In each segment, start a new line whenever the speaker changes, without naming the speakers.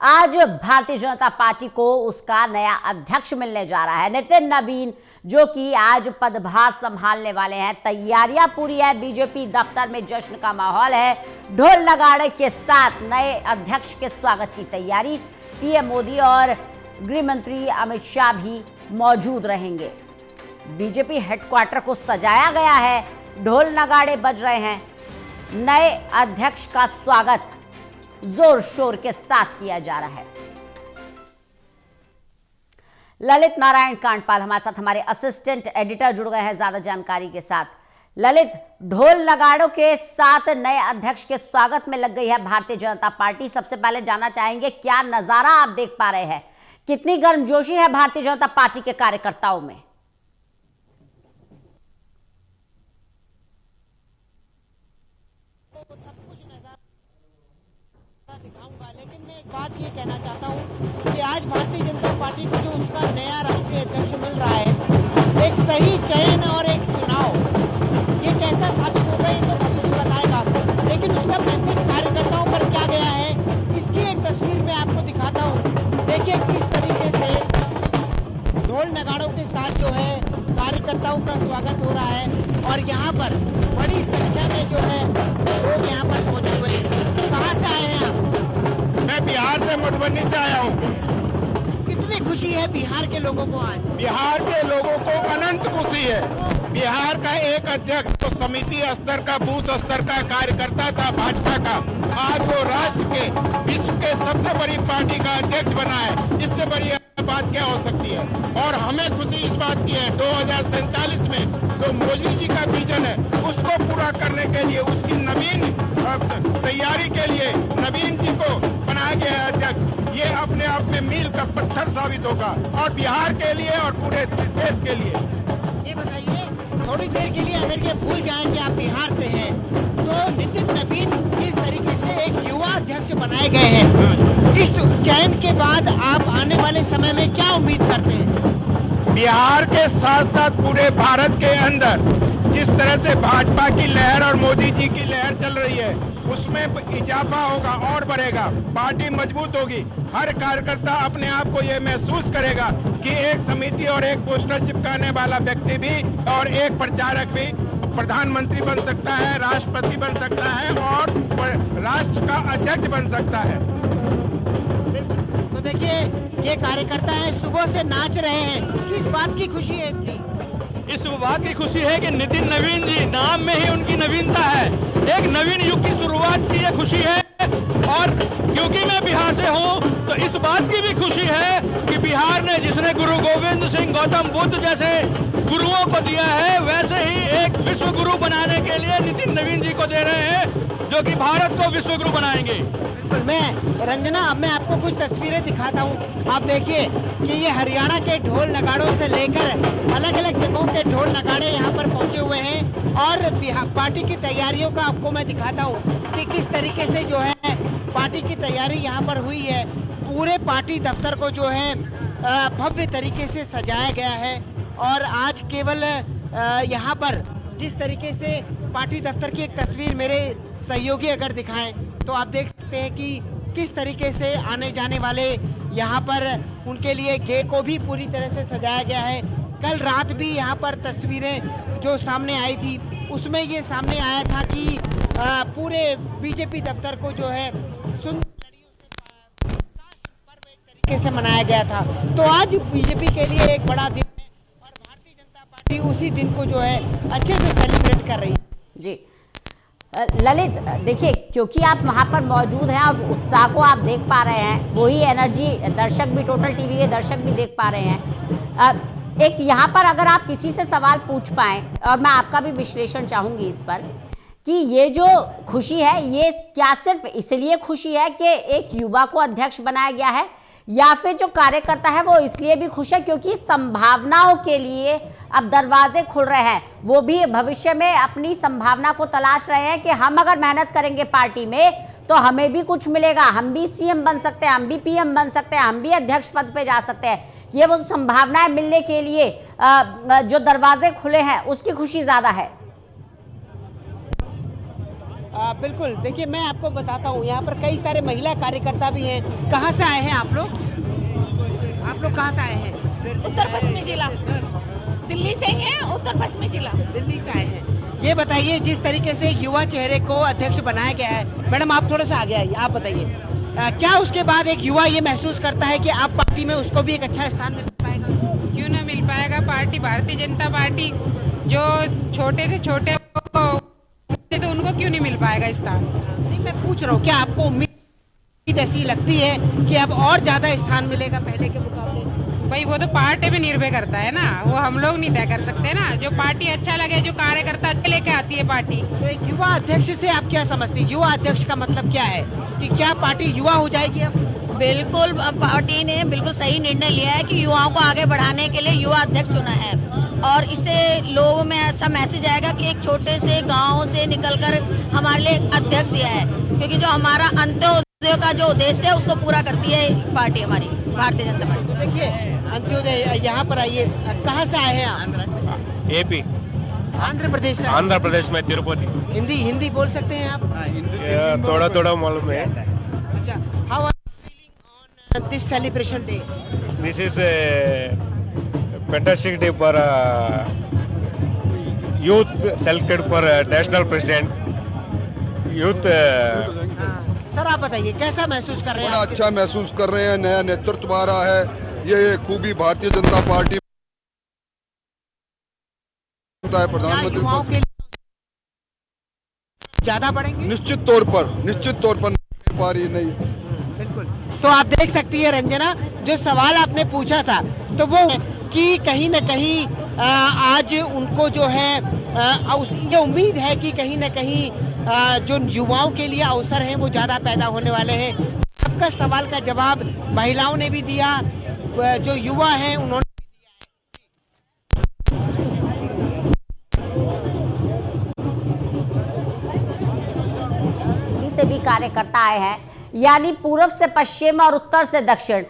आज भारतीय जनता पार्टी को उसका नया अध्यक्ष मिलने जा रहा है, नितिन नवीन, जो कि आज पदभार संभालने वाले हैं। तैयारियां पूरी है, बीजेपी दफ्तर में जश्न का माहौल है। ढोल नगाड़े के साथ नए अध्यक्ष के स्वागत की तैयारी। पीएम मोदी और गृह मंत्री अमित शाह भी मौजूद रहेंगे। बीजेपी हेडक्वार्टर को सजाया गया है, ढोल नगाड़े बज रहे हैं। नए अध्यक्ष का स्वागत जोर शोर के साथ किया जा रहा है। ललित नारायण कांडपाल हमारे साथ, हमारे असिस्टेंट एडिटर जुड़ गए हैं ज्यादा जानकारी के साथ। ललित, ढोल नगाड़ों के साथ नए अध्यक्ष के स्वागत में लग गई है भारतीय जनता पार्टी। सबसे पहले जानना चाहेंगे, क्या नजारा आप देख पा रहे हैं? कितनी गर्मजोशी है भारतीय जनता पार्टी के कार्यकर्ताओं में?
दिखाऊंगा, लेकिन मैं एक बात ये कहना चाहता हूँ कि आज भारतीय जनता पार्टी को जो उसका नया राष्ट्रीय अध्यक्ष मिल रहा है, एक सही चयन और एक चुनाव, ये कैसा साबित होगा ये तो भविष्य बताएगा। लेकिन उसका मैसेज कार्यकर्ताओं पर क्या गया है, इसकी एक तस्वीर मैं आपको दिखाता हूँ। देखिए किस तरीके से ढोल नगाड़ों के साथ जो है कार्यकर्ताओं का स्वागत हो रहा है और यहाँ पर बड़ी संख्या में जो है लोग यहाँ पर पहुंचे हुए हैं। कहाँ से आए हैं आप?
मैं बिहार से, मधुबनी से आया हूँ।
कितनी खुशी है बिहार के लोगों को आज?
बिहार के लोगों को अनंत खुशी है। बिहार का एक अध्यक्ष तो समिति स्तर का, बूथ स्तर का कार्यकर्ता था भाजपा का, आज वो राष्ट्र के, विश्व के सबसे बड़ी पार्टी का अध्यक्ष बना है। इससे बड़ी बात क्या हो सकती है? और हमें खुशी इस बात की है 2047 में जो मोदी जी का विजन है उसको पूरा करने के लिए, उसकी नवीन तैयारी के लिए नवीन जी को बनाया गया है अध्यक्ष। ये अपने आप में मील का पत्थर साबित होगा और बिहार के लिए और पूरे देश के लिए।
ये बताइए, थोड़ी देर के लिए अगर ये भूल जाएं कि आप बिहार से हैं, तो नितिन नवीन किस तरीके से एक युवा अध्यक्ष बनाए गए हैं, इस चयन के बाद आप आने वाले समय में क्या उम्मीद करते हैं?
बिहार के साथ साथ पूरे भारत के अंदर जिस तरह से भाजपा की लहर और मोदी जी की लहर चल रही है उसमें इजाफा होगा और बढ़ेगा, पार्टी मजबूत होगी। हर कार्यकर्ता अपने आप को ये महसूस करेगा कि एक समिति और एक पोस्टर चिपकाने वाला व्यक्ति भी और एक प्रचारक भी प्रधानमंत्री बन सकता है, राष्ट्रपति बन सकता है और राष्ट्र का अध्यक्ष बन सकता है।
तो देखिए, ये कार्यकर्ता है, सुबह से नाच रहे हैं। किस बात की खुशी है इतनी?
इस बात की खुशी है कि नितिन नवीन जी, नाम में ही उनकी नवीनता है। एक नवीन युग की शुरुआत की ये खुशी है। और क्योंकि मैं बिहार से हूँ तो इस बात की भी खुशी है कि बिहार ने जिसने गुरु गोविंद सिंह, गौतम बुद्ध जैसे गुरुओं को दिया है, वैसे ही एक विश्व गुरु बनाने के लिए नितिन नवीन जी को दे रहे हैं, जो कि भारत को विश्व गुरु बनाएंगे।
मैं रंजना, अब मैं आपको कुछ तस्वीरें दिखाता हूँ। आप देखिए कि ये हरियाणा के ढोल नगाड़ों से लेकर अलग अलग जगहों के ढोल नगाड़े यहाँ पर पहुँचे हुए हैं और पार्टी की तैयारियों का आपको मैं दिखाता हूँ कि किस तरीके से जो है पार्टी की तैयारी यहाँ पर हुई है। पूरे पार्टी दफ्तर को जो है भव्य तरीके से सजाया गया है और आज केवल यहाँ पर जिस तरीके से पार्टी दफ्तर की एक तस्वीर मेरे सहयोगी अगर दिखाएं तो आप देख सकते हैं कि किस तरीके से आने जाने वाले यहाँ पर उनके लिए गेट को भी पूरी तरह से सजाया गया है। कल रात भी यहाँ पर तस्वीरें जो सामने आई थी उसमें ये सामने आया था कि पूरे बीजेपी दफ्तर को जो है सुंदर लड़ियों से प्रकाश पर्व एक तरीके से मनाया गया था। तो आज बीजेपी के लिए एक बड़ा दिन है और भारतीय जनता पार्टी उसी दिन को जो है अच्छे से सेलिब्रेट कर रही है।
जी ललित, देखिए, क्योंकि आप वहां पर मौजूद हैं और उत्साह को आप देख पा रहे हैं, वही एनर्जी दर्शक भी, टोटल टीवी के दर्शक भी देख पा रहे हैं। एक यहाँ पर अगर आप किसी से सवाल पूछ पाएं, और मैं आपका भी विश्लेषण चाहूंगी इस पर, कि ये जो खुशी है ये क्या सिर्फ इसलिए खुशी है कि एक युवा को अध्यक्ष बनाया गया है, या फिर जो कार्यकर्ता है वो इसलिए भी खुश है क्योंकि संभावनाओं के लिए अब दरवाजे खुल रहे हैं, वो भी भविष्य में अपनी संभावना को तलाश रहे हैं कि हम अगर मेहनत करेंगे पार्टी में तो हमें भी कुछ मिलेगा, हम भी सीएम बन सकते हैं, हम भी पीएम बन सकते हैं, हम भी अध्यक्ष पद पे जा सकते हैं। ये वो संभावनाएं मिलने के लिए जो दरवाजे खुले हैं उसकी खुशी ज्यादा है।
बिल्कुल, देखिए मैं आपको बताता हूँ, यहाँ पर कई सारे महिला कार्यकर्ता भी हैं। कहाँ से आए हैं आप लोग? आप लोग कहाँ से आए हैं?
उत्तर पश्चिमी जिला, दिल्ली से ही है, उत्तर पश्चिमी जिला।
दिल्ली से आए हैं। ये बताइए, जिस तरीके से युवा चेहरे को अध्यक्ष बनाया गया है, मैडम आप थोड़ा सा आगे आइए, आप बताइए क्या उसके बाद एक युवा ये महसूस करता है कि आप पार्टी में उसको भी एक अच्छा स्थान मिल पाएगा?
क्यों ना मिल पाएगा। पार्टी भारतीय जनता पार्टी जो छोटे से छोटे को तो उनको क्यों नहीं मिल पाएगा स्थान?
नहीं, मैं पूछ रहा हूँ, क्या आपको उम्मीद ऐसी लगती है कि अब और ज्यादा स्थान मिलेगा पहले के मुकाबले?
भाई वो तो पार्टी पे निर्भर करता है ना, वो हम लोग नहीं तय कर सकते ना। जो पार्टी अच्छा लगे, जो कार्यकर्ता अच्छे लेके आती है पार्टी।
तो एक युवा अध्यक्ष से आप क्या समझते हैं? युवा अध्यक्ष का मतलब क्या है कि क्या पार्टी युवा हो जाएगी अब?
बिल्कुल, पार्टी ने बिल्कुल सही निर्णय लिया है कि युवाओं को आगे बढ़ाने के लिए युवा अध्यक्ष चुना है, और इससे लोगों में अच्छा मैसेज आएगा कि एक छोटे से गांव से निकलकर हमारे लिए एक अध्यक्ष दिया है, क्योंकि जो हमारा अंत्योदय का जो उद्देश्य है उसको पूरा करती है पार्टी, हमारी भारतीय जनता पार्टी।
तो देखिए, अंत्योदय, यहाँ पर आइए, कहाँ से आए हैं आप?
एपी,
आंध्र प्रदेश से।
आंध्र प्रदेश में तिरुपति।
हिंदी हिंदी बोल सकते हैं आप?
थोड़ा थोड़ा मालूम है।
अच्छा, how are you feeling on this celebration day?
This is fantastic day for youth selected for national president youth
sir आप बताइए, कैसा महसूस कर रहे हैं?
बड़ा अच्छा महसूस कर रहे हैं, नया नेतृत्व आ रहा है। ये खूबी भारतीय जनता पार्टी है। प्रधानमंत्री
युवाओं के लिए ज्यादा बढ़ेंगे?
निश्चित तौर पर पारी नहीं।
बिल्कुल। तो आप देख सकती है रंजना, जो सवाल आपने पूछा था तो वो कि कहीं न कहीं आज उनको जो है ये उम्मीद है कि कहीं न कहीं जो युवाओं के लिए अवसर हैं वो ज़्यादा पैदा होने वाले हैं। आपका सवाल का जवाब महिलाओं ने भी दिया, जो युवा हैं उन्होंने
से भी कार्यकर्ता आए हैं, यानी पूर्व से पश्चिम और उत्तर से दक्षिण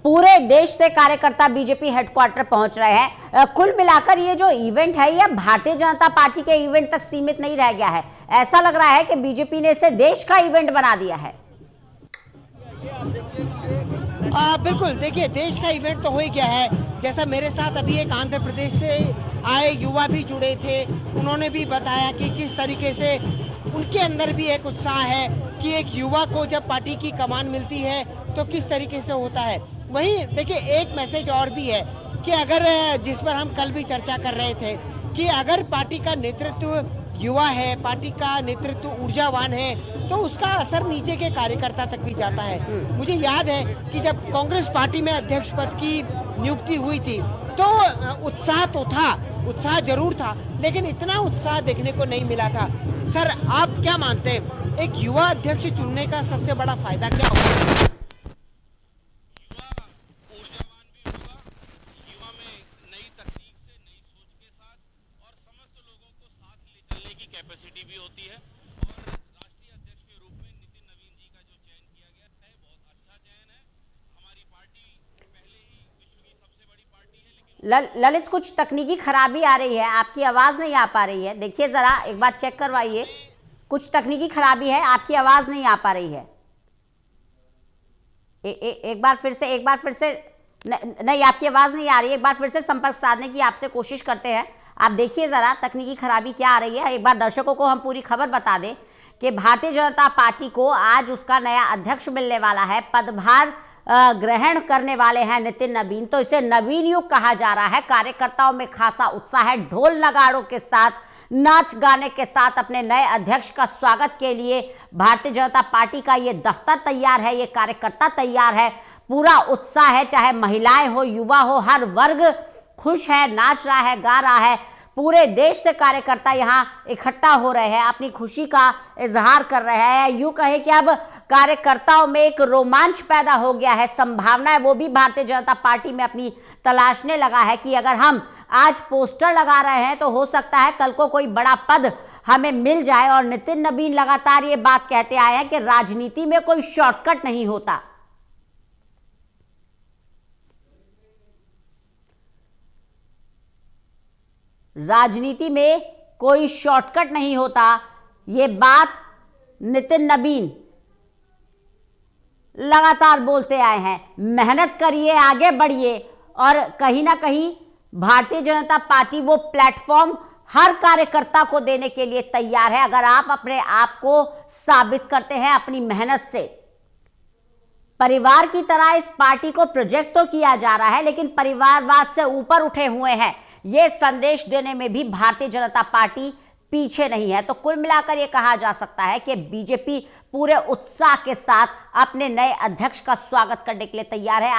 पूरे देश से कार्यकर्ता बीजेपी हेडक्वार्टर पहुंच रहे हैं। कुल मिलाकर ये जो इवेंट है ये भारतीय जनता पार्टी के इवेंट तक सीमित नहीं रह गया है। ऐसा लग रहा है कि बीजेपी ने इसे देश का इवेंट बना दिया है।
बिल्कुल, देखिए देश का इवेंट तो हो ही गया है। जैसा मेरे साथ अभी एक आंध्र प्रदेश से आए युवा भी जुड़े थे, उन्होंने भी बताया कि किस तरीके से उनके अंदर भी एक उत्साह है कि एक युवा को जब पार्टी की कमान मिलती है तो किस तरीके से होता है। वहीं देखिए एक मैसेज और भी है कि अगर, जिस पर हम कल भी चर्चा कर रहे थे, कि अगर पार्टी का नेतृत्व युवा है, पार्टी का नेतृत्व ऊर्जावान है, तो उसका असर नीचे के कार्यकर्ता तक भी जाता है। मुझे याद है कि जब कांग्रेस पार्टी में अध्यक्ष पद की नियुक्ति हुई थी तो उत्साह तो था, उत्साह जरूर था, लेकिन इतना उत्साह देखने को नहीं मिला था। सर आप क्या मानते हैं, एक युवा अध्यक्ष चुनने का सबसे बड़ा फायदा क्या होगा?
कैपेसिटी भी होती है, और राष्ट्रीय अध्यक्ष के रूप में नितिन नवीन जी का जो चयन किया गया है बहुत अच्छा चयन है। हमारी पार्टी पहले ही विश्व की सबसे बड़ी पार्टी है, लेकिन
ललित कुछ तकनीकी खराबी आ रही है, आपकी आवाज नहीं आ पा रही है। देखिए जरा एक बार चेक करवाइए, कुछ तकनीकी खराबी है, आपकी आवाज नहीं आ पा रही है। एक बार फिर से नहीं, आपकी आवाज नहीं आ रही है। एक बार फिर से संपर्क साधने की आपसे कोशिश करते हैं। आप देखिए जरा तकनीकी खराबी क्या आ रही है। एक बार दर्शकों को हम पूरी खबर बता दें कि भारतीय जनता पार्टी को आज उसका नया अध्यक्ष मिलने वाला है। पदभार ग्रहण करने वाले हैं नितिन नवीन, तो इसे नवीन युग कहा जा रहा है। कार्यकर्ताओं में खासा उत्साह है, ढोल नगाड़ों के साथ, नाच गाने के साथ अपने नए अध्यक्ष का स्वागत के लिए भारतीय जनता पार्टी का ये दफ्तर तैयार है, ये कार्यकर्ता तैयार है। पूरा उत्साह है, चाहे महिलाएं हो, युवा हो, हर वर्ग खुश है, नाच रहा है, गा रहा है। पूरे देश से कार्यकर्ता यहाँ इकट्ठा हो रहे हैं, अपनी खुशी का इजहार कर रहे हैं। यूं कहे कि अब कार्यकर्ताओं में एक रोमांच पैदा हो गया है, संभावनाएं वो भी भारतीय जनता पार्टी में अपनी तलाशने लगा है कि अगर हम आज पोस्टर लगा रहे हैं तो हो सकता है कल को कोई बड़ा पद हमें मिल जाए। और नितिन नवीन लगातार ये बात कहते आए हैं कि राजनीति में कोई शॉर्टकट नहीं होता। राजनीति में कोई शॉर्टकट नहीं होता, ये बात नितिन नवीन लगातार बोलते आए हैं, मेहनत करिए, आगे बढ़िए, और कहीं ना कहीं भारतीय जनता पार्टी वो प्लेटफॉर्म हर कार्यकर्ता को देने के लिए तैयार है अगर आप अपने आप को साबित करते हैं अपनी मेहनत से। परिवार की तरह इस पार्टी को प्रोजेक्ट तो किया जा रहा है, लेकिन परिवारवाद से ऊपर उठे हुए हैं, यह संदेश देने में भी भारतीय जनता पार्टी पीछे नहीं है। तो कुल मिलाकर यह कहा जा सकता है कि बीजेपी पूरे उत्साह के साथ अपने नए अध्यक्ष का स्वागत करने के लिए तैयार है।